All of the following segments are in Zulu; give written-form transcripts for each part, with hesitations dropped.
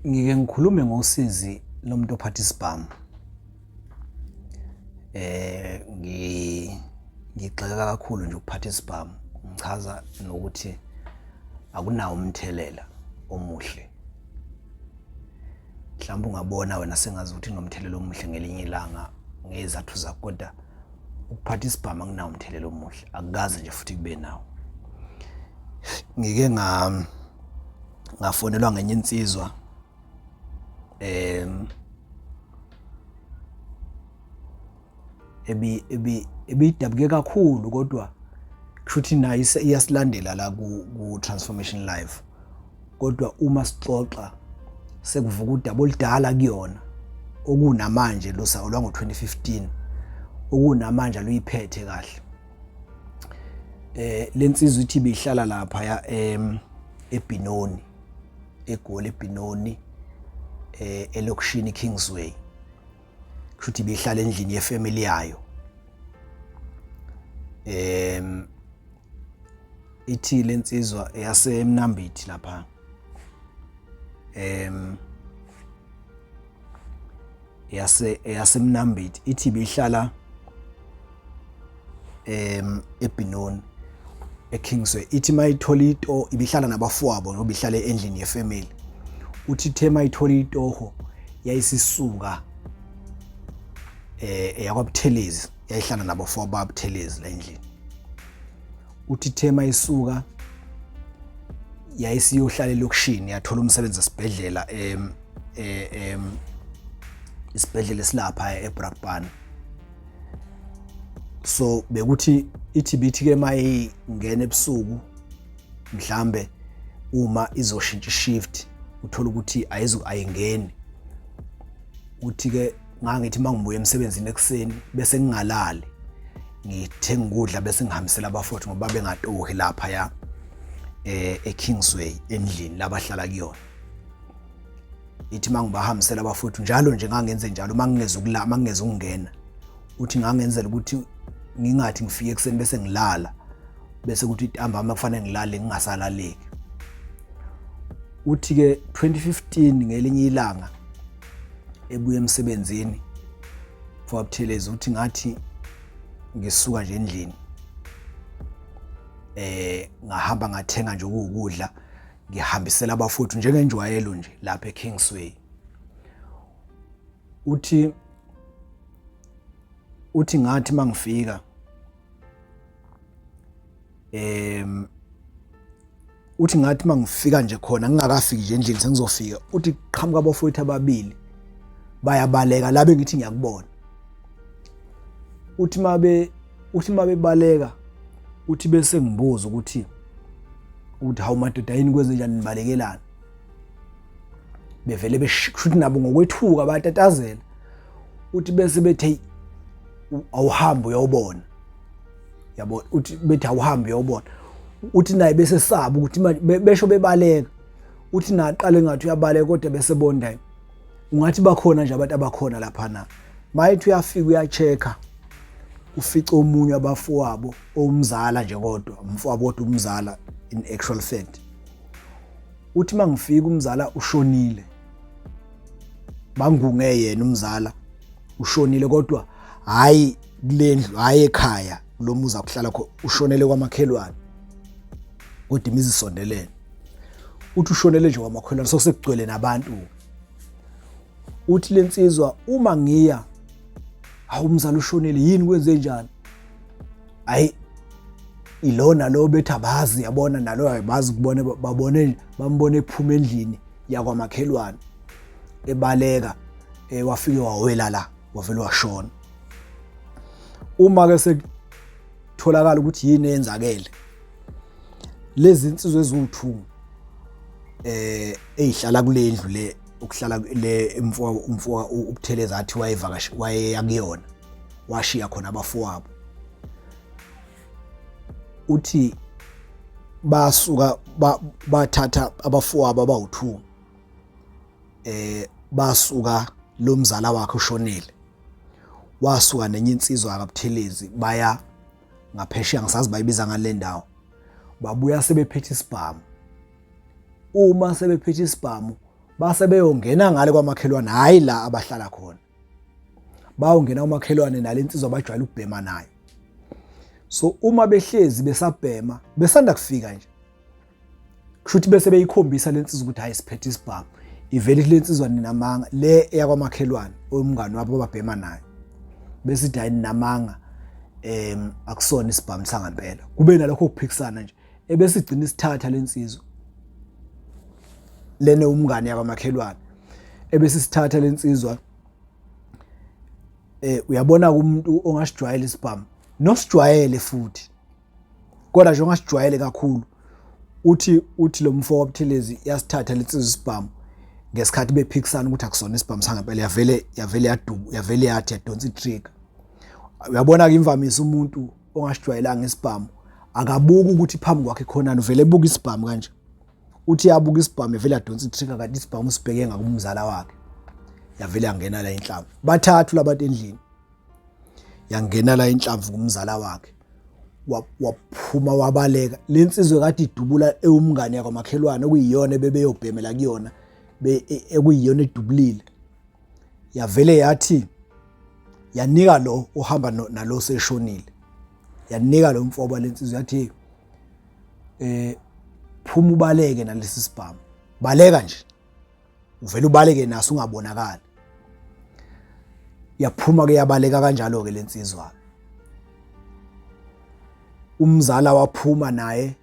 Ngike ngikhulume ngosizi lomuntu ophatha isibhamu. Ngigxeka kakhulu nje ukuphatha isibhamu. Ngichaza nokuthi akunawo umthelela omuhle. Mhlawumbe ungabona wena sengazi ukuthi unomthelela omuhle ngelinye ilanga ngezathu zakho, kodwa ukuphatha isibhamu akunawo umthelela omuhle. Akukaze nje futhi kube nawo. Ngike ngafonelwa ngenye insizwa ebidabuke kakhulu, kodwa kushuthi nayo iyasilandela la ku Transformation Live. Kodwa uma sixoxa sekuvuka udaba oludala kuyona okunamanje lo sawo lwango 2015 okunamanje luyiphethe kahle. Lensizwe ithi bihlala lapha eBinoni, eGoli eBinoni, elokishini Kingsway. Kushuthi bihlala endlini yefamily yayo. Ithi lensizwa yaseMnambithi lapha. YaseMnambithi ithi bihlala eBinoni eKingsway. Ithi mayithola ito ibihlala nabafowabo ngoba ihlala endlini yefamily. Uthi the mayithola itoho yayisisuka yakwaButhelezi, yayihlala nabafowabo baButhelezi la endlini. Uthi the mayisuka yayisiyohlala elokishini, yathola umsebenzi esibhedlela isibhedlela esilapha eBrakpan. So bekuthi ithi bithi ke mayingena ebusuku mhlambe uma izoshintsha shift uthola ukuthi ayingeni. Uthi ke ngangithi mangibuya emsebenzini ekseni bese ngingalali, ngithenga ukudla bese ngihambisela abafowethu ngoba bengatohi lapha eKingsway endlini labahlala kuyona. Ithi mangibahambisela abafowethu njalo nje ngangenze njalo mangingeza ukungena. Uthi ngangenzela ukuthi ngingathi ngifike ekseni bese ngilala, bese kuthi ntambama kufanele ngilale ngingasalaleki. Uthi ke 2015 ngelinye ilanga ebuya emsebenzini kwaButhelezi, uthi ngathi ngisuka nje endlini ngahamba ngathenga nje ukudla ngihambisela abafowethu njengenjwayelo nje lapha eKingsway. Uthi ngathi mangifika uthi ngathi mangifika nje khona ngingakafiki nje endlini sengizofika, uthi qhamuka abafowethu ababili bayabaleka la bengithi ngiyakubona. Uthi mabebaleka uthi bese ngibuza ukuthi hawu madoda yini kwenze njani nibalekelana. Bevele beshuthi nabo ngokwethuka bayatatazela. Uthi bese bethi awuhambe uyobona, yabo. Uthi bethi awuhambe uyobona. Uthi naye bese saba ukuthi besho bebaleka. Uthi naqale ngathi uyabaleka kodwa bese bonda ungathi bakhona nje abantu abakhona lapha na. Mayithi uyafika uyachecka ufica omunye abafowabo omzala nje kodwa umfowabo kodwa umzala in actual fact. Uthi mangifika umzala ushonile, bangunge yena umzala ushonile kodwa hayi kulendlu, hayi ekhaya lo muzi akuhlala khona, ushonele kwamakhelwane kodwa imizi isondelene. Uthi ushonele nje kwamakhelwane sokusekugcwele nabantu. Uthi lensizwa uma ngiya hawu umzala ushonile yini kwenze njani, hayi ilona lo bethi abazi, yabona nalo abazi kubona bambone ephuma endlini yakwamakhelwane ebaleka wafike wawela la wavele washona. Uma ke sekutholakala ukuthi yini eyenzakele, lezi insizwe eziwu2 ezihlala kule ndlu le ukuhlala le umfowabo uButhelezi athi wayeya kuyona, washiya khona abafowabo. Uthi basuka bathatha abafowabo abawu2 basuka lo mzala wakhe ushonile, wasuka nenye insizwa kaButhelezi baya ngaphesheya, ngisazi bayibiza ngale ndawo. Babuya sebephethe isibhamu. Uma sebephethe isibhamu base beyongena ngale kwamakhelwane, hayi la abahlala khona. Bayongena umakhelwane nalensizwa abajwayele ukubhema nayo. So uma behlezi besabhema besanda kufika nje, kushuthi bese beyikhombisa lensizwa ukuthi hayi siphethe isibhamu. Ivele lensizwa ninamanga le yakwamakhelwane omngane wabo babhema nayo. Bese ithi hayi ninamanga akusona isibhamu sangempela. Kube nalokho ukuphikisana nje. Ebese igcina isithatha lensizwa. Lene umngane yakwamakhelwane. Ebese isithatha lensizwa. Uyabona umuntu ongasijwayele isibhamu nosijwayele futhi. Kodwa nje ongasijwayele kakhulu uthi lo mfo wabuthelezi yasithatha lensizwa isibhamu ngesikhathi bephikisana ukuthi akusona isibhamu sangempela yavele yathi yadonsa itrigger. Uyabona ke imvamisa umuntu ongasijwayelanga isibhamu akabuka ukuthi phambi kwakhe khonani, uvele ebuka isibhamu kanje. Uthi yabuka isibhamu yavele yadonsa itrigger kanti isibhamu sibheke ngakumzala wakhe. Yavele yangena la inhlamvu. Bathathu labantu endlini. Yangena la inhlamvu kumzala wakhe. Waphuma wabaleka. Lensizwe kade idubula eumngane yakwamakhelwane okuyiyona bebeyobhemela kuyona, ekuyiyona edubulile. Yavele yathi yanika lo ohamba nalo seshonile. Yanika lo mfoba lensizwe yathi phuma ubaleke nalesi sibhamu. Baleka nje. Uvela ubaleke naso ungabonakala. Yaphuma ke yabaleka kanjalo ke lensizwa. Umzala waphuma naye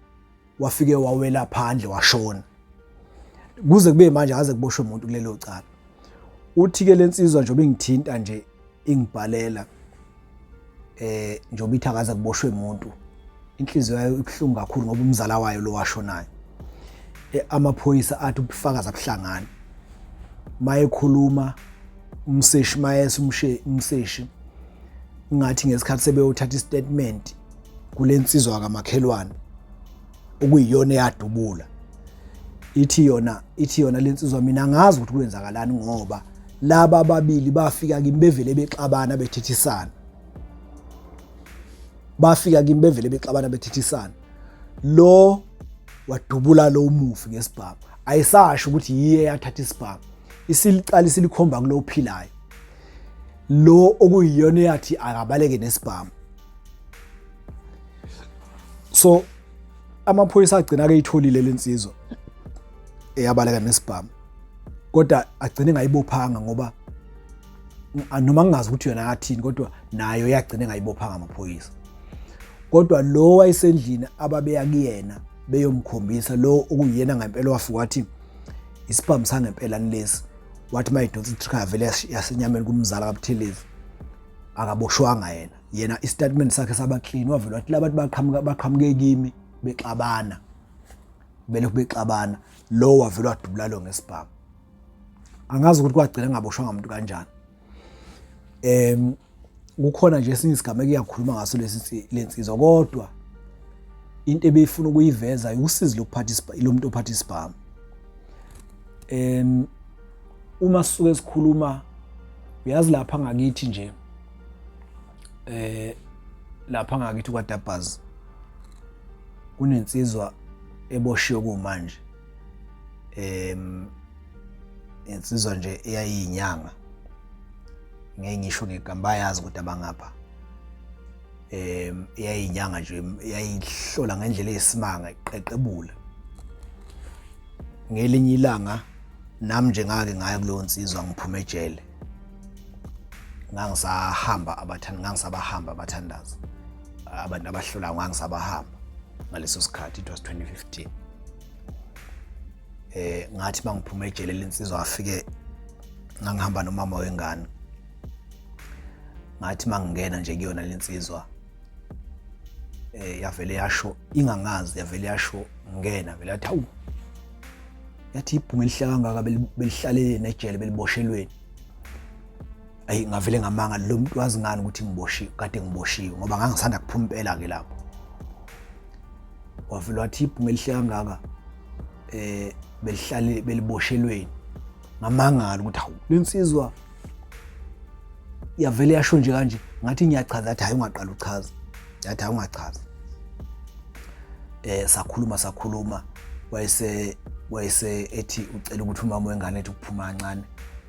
wafike wawela phandle washona. Kuze kube manje akaze kuboshwe umuntu kulelo cala. Uthi ke lensizwa njobe ngithinta nje ingibhalela njobe ithi akaze kuboshwe umuntu. Inhliziyo yayo ibhlungu kakhulu ngoba umzala wayo lo washonayo. Amaphoyisa athi ubufakazi abuhlangana. Mayekhuluma umseshi umseshi ngathi ngesikhathi sebeyothatha istatement kulensizwa kamakhelwane okuyiyona eyadubula. Ithi yona lensizwa mina ngazi ukuthi kwenzakalani ngoba laba ababili bafika kimi bevele bexabana bethethisana. Bafika kimi bevele bexabana bethethisana. Lo wadubula lo umufi ngesibhamu. Ayisasho ukuthi yiye yathatha isibhamu. Isilicala silikhomba kulo ophilayo. Lo okuyiyona yathi akabaleke nesibhamu. So amaphoyisa agcina ke itholile lensizwa eyabaleka nesibhamu. Kodwa agcine ngayibophanga ngoba noma ngingazi ukuthi yona yathini kodwa nayo yagcine ngayibophanga amaphoyisa. Kodwa lo wayesendlini ababeya kuyena beyomkhombisa lo okuyena ngempela wafika wathi isibhamu sangempela nilesi. Wathi mayidonsa itrigger vele yasenyameni kumzala kaButhelezi akaboshwanga yena istatement sakhe saba clean. Wavela wathi labantu baqhamuke kimi bexabana belokhu bexabana. Lo wavela wadubula lo ngesibhamu. Angazi ukuthi kwagcina ngaboshwanga umuntu kanjani. Kukhona nje esinye isigameko iyakhuluma ngaso lensizwa kodwa into ebeyifuna ukuyiveza usizi lokuphatha lo muntu ophatha isibhamu. Uma sisuke sikhuluma uyazi lapha ngakithi nje lapha ngakithi kwaDabhazi kunensizwa eboshiwe kumanje. Insizwa nje eyayiyinyanga ngeke ngisho ngegamba yazi ukuthi abangapha eyayiyinyanga nje eyayihlola ngendlela eyisimanga iqeqebula. Ngelinye ilanga nami nje ngake ngaya kuleyo nsizwa ngiphume ejele. Ngangisabahamba abathandazi. Abantu abahlola ngangisabahamba ngaleso sikhathi, it was 2015. Ngathi mangiphume ejele lensizwa afike ngangihamba nomama wengane. Ngathi mangingena nje kuyona lensizwa yavele yasho ingangazi yavele yasho ngena vele yathi hawu yathi ibhunga elihlaka kangaka belihlalele nejele beliboshelweni. Ayi ngavele ngamanga lo muntu wazi ngani ukuthi ngiboshiwe kade ngiboshiwe ngoba ngangisanda kuphuma impela ke lapho. Wavele wathi ibhunga elihlaka kangaka belihlale beliboshelweni. Ngamangala ukuthi hawu lensizwa yavele yasho nje kanje ngathi ngiyachaza athi hayi ungaqala uchaza. Yathi hayi ungachaza. Sakhuluma wayese wayese ethi ucela ukuthi umama wengane ethi ukuphuma kancane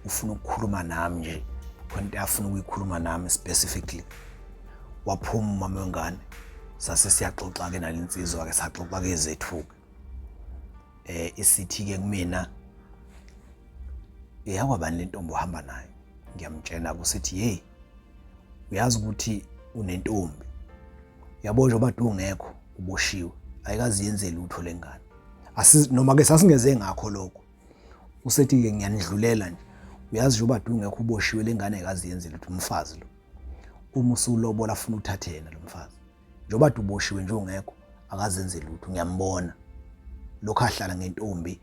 ufuna ukukhuluma nami nje khona afuna ukuyikhuluma nami specifically. Waphuma umama wengane sase siyaxoxa ke nalensizwa ke saxoxa ke zethu isithi ke kumina yakwabani lentombi ohamba nayo. Ngiyamtshela kusithi hey uyazi ukuthi unentombi yabo njengoba ungekho uboshiwe ayikazi yenze lutho lengane noma ke sasingeze ngakho lokho. Usethi ke ngiyanidlulela nje uyazi njengoba ungekho uboshiwe lengane ayikazi yenze lutho. Umfazi lo uma usulobola afuna uthathe yena lo mfazi njengoba uboshiwe nje ungekho akazenze lutho. Ngiyambona lokho ahlala ngentombi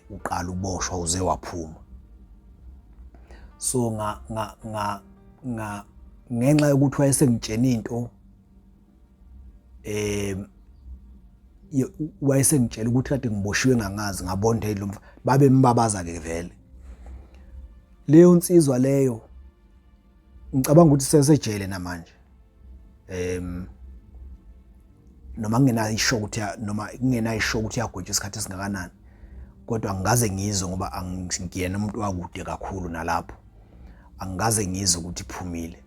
uqala uboshwa uze waphuma. So ngenxa yokuthi wayesengitshena into wayesengitshela ukuthi kade ngiboshiwe ngangazi ngabona lo babe mbabaza ke vele. Leyo nsizwa leyo ngicabanga ukuthi sesejele namanje. Noma nginayisho ukuthi noma kungenayisho ukuthi yagwetshwa isikhathi esingakanani kodwa ngikaze ngizwe ngoba angiyena umuntu wakude kakhulu nalapho angikaze ngizwe ukuthi iphumile.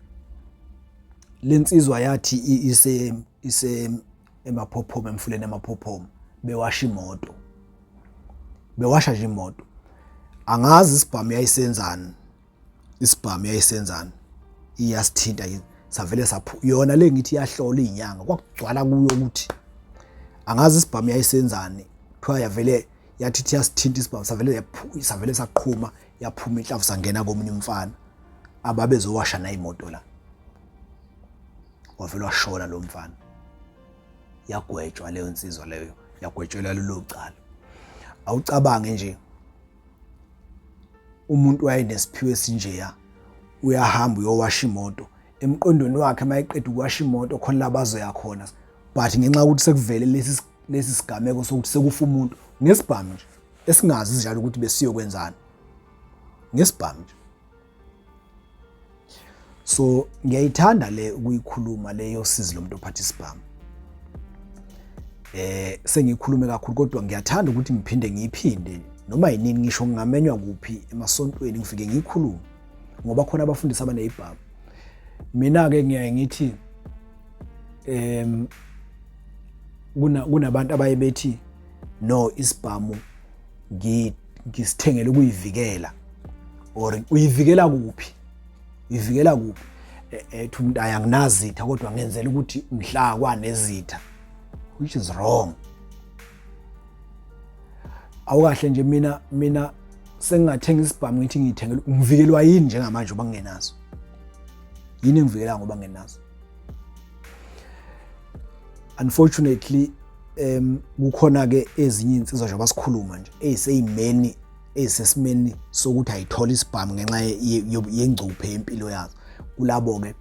Lensizwa yathi ise eMaphophoma emfuleni eMaphophoma bewasha imoto. Bewasha nje imoto. Angazi isibhamu yayisenzani. Isibhamu yayisenzani. Iyasithinta savele yona le ngithi yahlola izinyanga kwakugcwala kuyo ukuthi angazi isibhamu yayisenzani. Kuthiwa yavele yathi yasithinta isibhamu savele saqhuma yaphuma inhlavu sangena komunye umfana ababezowasha na imoto la. Wavele washona lo mfana. Yagwetshwa leyo nsizwa leyo yagwetshela lelo cala. Awucabange nje umuntu wayenesiphiwe esinjeya uyahamba uyowasha imoto emqondweni wakhe mayeqeda ukuwasha imoto khona labazoya khona but ngenxa ukuthi sekuvele lesi sigameko sokuthi sekufa umuntu ngesibhamu nje esingazi njalo ukuthi besiyokwenzana ngesibhamu nje. So ngiyayithanda le ukuyikhuluma leyo sizi lomuntu ophatha isibhamu. Sengikhulume kakhulu kodwa ngiyathanda ukuthi ngiphinde ngiyiphinde noma yinini ngisho ngamenywa kuphi emasontweni ngifike ngiyikhulume ngoba khona abafundisi abanezibhamu. Mina ke ngiyaye ngithi kunabantu abayebethi no isibhamu ngisithengele ukuyivikela or uyivikela kuphi uyivikela kuphi ethi umuntu ayanginazitha kodwa ngenzela ukuthi mhla kwanezitha which is wrong. Awukahle nje mina sengingathenga isibhamu ngithi ngiyithengele ngivikelwa yini njengamanje uba ngingenazo yini ngivikela ngoba ngingenazo. Unfortunately kukhona ke ezinye insizwa nje basikhuluma nje eziseyimeni ezisesimeni sokuthi ayithola isibhamu ngenxa yengcuphe yempilo yazo. Kulabo ke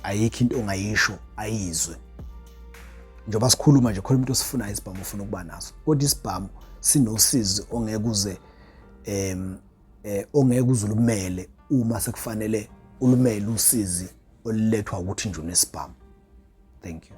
ayikho into ongayisho ayizwe njengoba sikhuluma nje khona umuntu osifuna isibhamu ufuna ukuba naso kodwa isibhamu sinosizi ongeke uzulumele uma sekufanele ulumele usizi olulethwa ukuthi nje unesibhamu. Thank you.